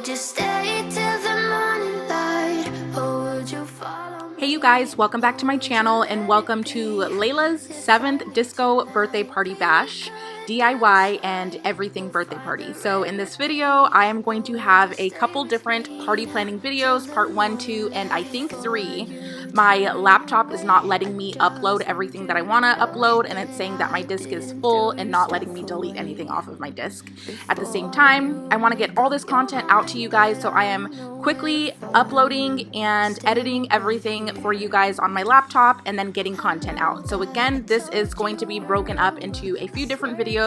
would you stay till the morning light, or would you follow me? Hey you guys, welcome back to my channel and welcome to Layla's 7th disco birthday party bash, DIY and everything birthday party. So in this video, I am going to have a couple different party planning videos, part 1, 2, and I think 3. My laptop is not letting me upload everything that I want to upload, and it's saying that my disk is full and not letting me delete anything off of my disk. At the same time, I want to get all this content out to you guys, so I am quickly uploading and editing everything for you guys on my laptop and then getting content out. So again, this is going to be broken up into a few different videos.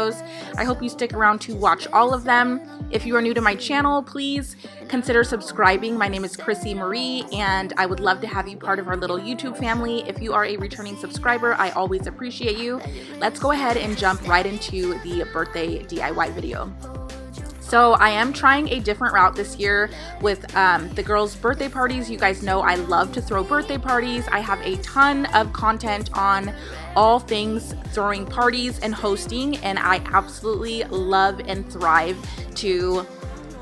I hope you stick around to watch all of them. If you are new to my channel, please consider subscribing. My name is Crissy Marie and I would love to have you part of our little YouTube family. If you are a returning subscriber, I always appreciate you. Let's go ahead and jump right into the birthday DIY video. So I am trying a different route this year with the girls' birthday parties. You guys know I love to throw birthday parties. I have a ton of content on all things throwing parties and hosting, and I absolutely love and thrive to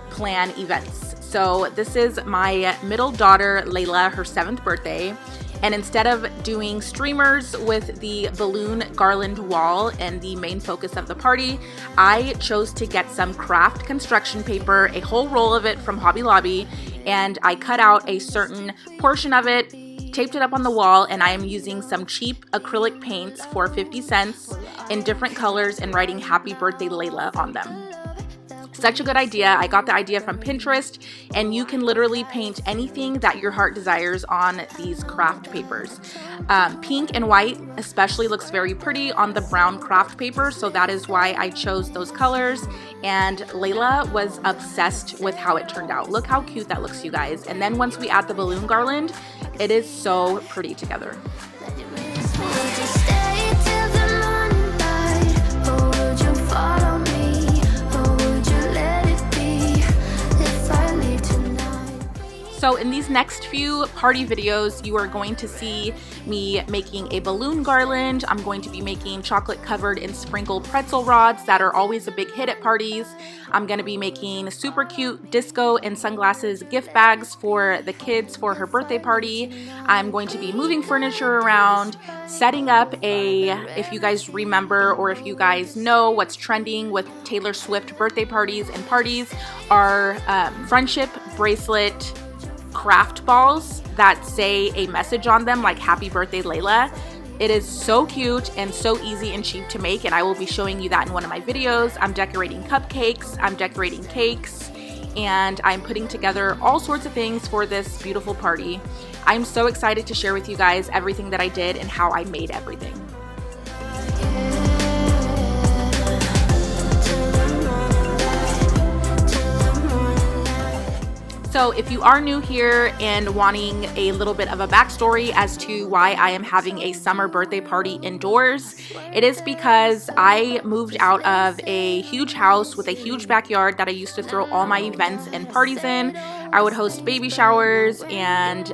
plan events. So this is my middle daughter, Layla, her 7th birthday. And instead of doing streamers with the balloon garland wall and the main focus of the party, I chose to get some craft construction paper, a whole roll of it from Hobby Lobby, and I cut out a certain portion of it, taped it up on the wall, and I am using some cheap acrylic paints for 50 cents in different colors and writing Happy Birthday Layla on them. Such a good idea. I got the idea from Pinterest, and you can literally paint anything that your heart desires on these craft papers. Pink and white especially looks very pretty on the brown craft paper, so that is why I chose those colors, and Layla was obsessed with how it turned out. Look how cute that looks, you guys. And then once we add the balloon garland, it is so pretty together. Would you stay till the morning light, or would you follow me, or would you let it be if I leave tonight? So in these next few party videos, you are going to see me making a balloon garland. I'm going to be making chocolate covered and sprinkled pretzel rods that are always a big hit at parties. I'm going to be making super cute disco and sunglasses gift bags for the kids for her birthday party. I'm going to be moving furniture around, setting up if you guys remember or if you guys know what's trending with Taylor Swift birthday parties and parties are friendship bracelet craft balls that say a message on them like Happy Birthday Layla. It is so cute and so easy and cheap to make, and I will be showing you that in one of my videos. I'm decorating cupcakes, I'm decorating cakes, and I'm putting together all sorts of things for this beautiful party. I'm so excited to share with you guys everything that I did and how I made everything. So if you are new here and wanting a little bit of a backstory as to why I am having a summer birthday party indoors, it is because I moved out of a huge house with a huge backyard that I used to throw all my events and parties in. I would host baby showers and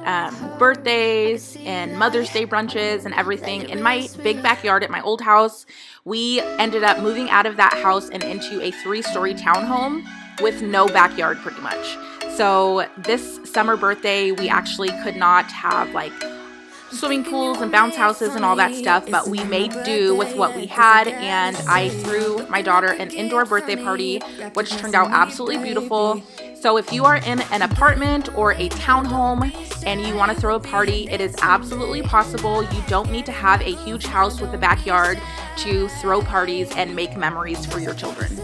birthdays and Mother's Day brunches and everything in my big backyard at my old house. We ended up moving out of that house and into a 3-story townhome with no backyard pretty much. So this summer birthday, we actually could not have like swimming pools and bounce houses and all that stuff, but we made do with what we had, and I threw my daughter an indoor birthday party, which turned out absolutely beautiful. So if you are in an apartment or a townhome and you want to throw a party, it is absolutely possible. You don't need to have a huge house with a backyard to throw parties and make memories for your children.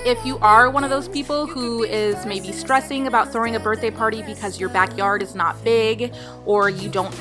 If you are one of those people who is maybe stressing about throwing a birthday party because your backyard is not big or you don't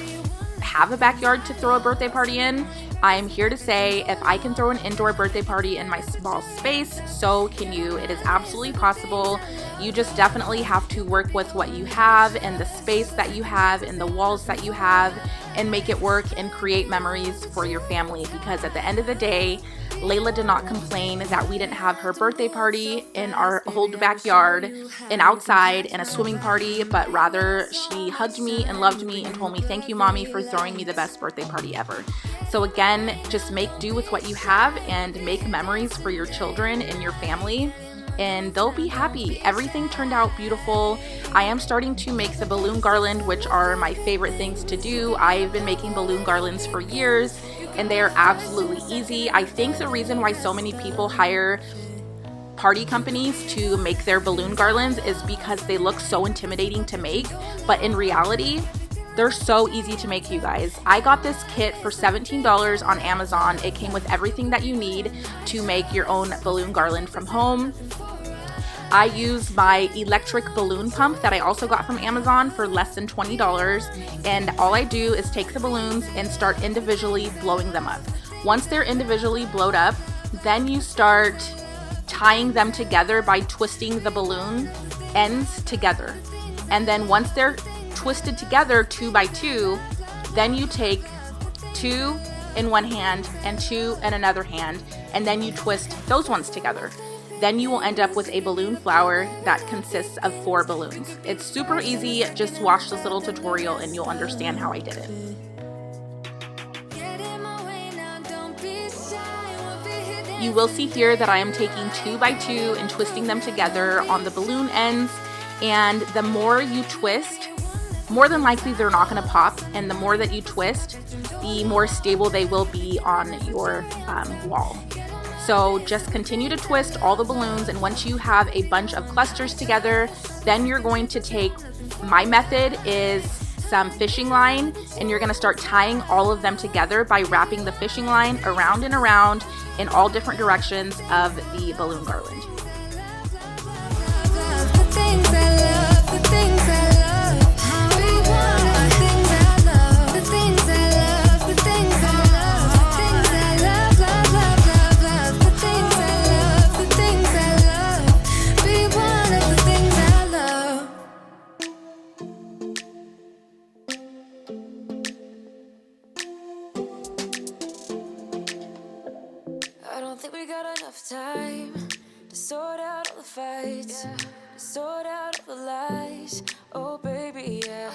have a backyard to throw a birthday party in, I am here to say if I can throw an indoor birthday party in my small space, so can you. It is absolutely possible. You just definitely have to work with what you have and the space that you have and the walls that you have and make it work and create memories for your family, because at the end of the day, Layla did not complain that we didn't have her birthday party in our old backyard and outside and a swimming party, but rather she hugged me and loved me and told me, "Thank you, Mommy, for throwing me the best birthday party ever." So again, just make do with what you have and make memories for your children and your family. and they'll be happy. Everything turned out beautiful. I am starting to make the balloon garland, which are my favorite things to do. I've been making balloon garlands for years, and they are absolutely easy. I think the reason why so many people hire party companies to make their balloon garlands is because they look so intimidating to make, but in reality, they're so easy to make, you guys. I got this kit for $17 on Amazon. It came with everything that you need to make your own balloon garland from home. I use my electric balloon pump that I also got from Amazon for less than $20. And all I do is take the balloons and start individually blowing them up. Once they're individually blowed up, then you start tying them together by twisting the balloon ends together. And then once they're twisted together 2 by 2, then you take 2 in one hand and 2 in another hand, and then you twist those ones together. Then you will end up with a balloon flower that consists of 4 balloons. It's super easy. Just watch this little tutorial and you'll understand how I did it. You will see here that I am taking 2 by 2 and twisting them together on the balloon ends, and the more you twist, more than likely they're not going to pop, and the more that you twist, the more stable they will be on your wall. So just continue to twist all the balloons, and once you have a bunch of clusters together, then you're going to take, my method is some fishing line, and you're going to start tying all of them together by wrapping the fishing line around and around in all different directions of the balloon garland. I don't think we got enough time to sort out all the fights, to sort out all the lies. Oh baby, yeah.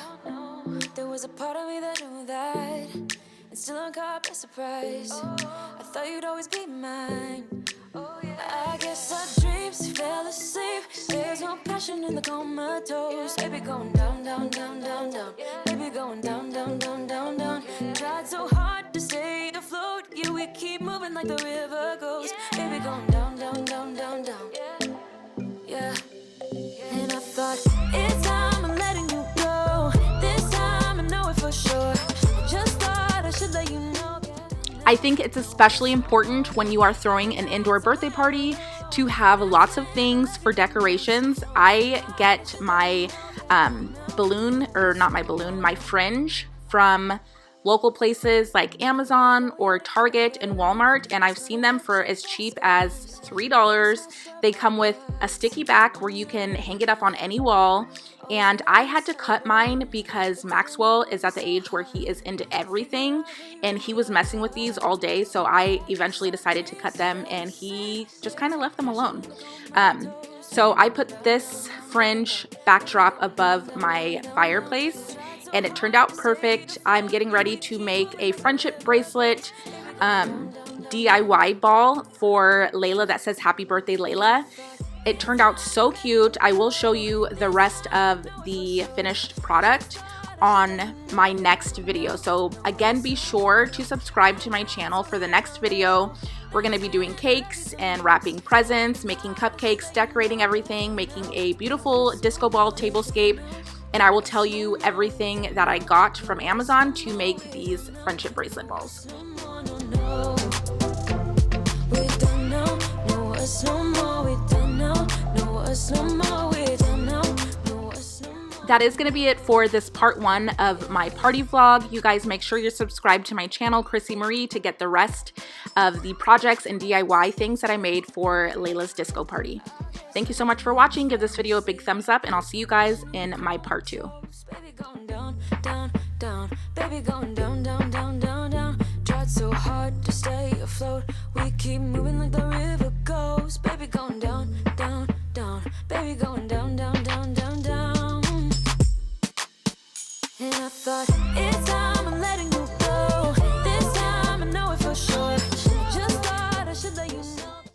There was a part of me that knew that, and still I'm caught by surprise. I thought you'd always be mine. I guess our dreams fell asleep. There's no passion in the comatose. Baby going down, down, down, down, down. Baby going down, down, down, down, down. Tried so hard to stay afloat. Yeah, we keep moving like the river goes. Baby going down, down, down, down, down. Yeah. And I thought, it's time I'm letting you go. This time I know it for sure. Just thought I should let you know. I think it's especially important when you are throwing an indoor birthday party to have lots of things for decorations. I get my my fringe from local places like Amazon or Target and Walmart, and I've seen them for as cheap as $3. They come with a sticky back where you can hang it up on any wall, and I had to cut mine because Maxwell is at the age where he is into everything, and he was messing with these all day, so I eventually decided to cut them, and he just kind of left them alone. So I put this fringe backdrop above my fireplace, and it turned out perfect. I'm getting ready to make a friendship bracelet DIY ball for Layla that says happy birthday Layla. It turned out so cute. I will show you the rest of the finished product on my next video. So again, be sure to subscribe to my channel for the next video. We're going to be doing cakes and wrapping presents, making cupcakes, decorating everything, making a beautiful disco ball tablescape, and I will tell you everything that I got from Amazon to make these friendship bracelet balls. That is going to be it for this part 1 of my party vlog. You guys make sure you're subscribed to my channel, Crissy Marie, to get the rest of the projects and DIY things that I made for Layla's disco party. Thank you so much for watching. Give this video a big thumbs up, and I'll see you guys in my part 2. Baby going down, down, down. Baby going down, down, down, down, down. Tried so hard to stay afloat. We keep moving like the river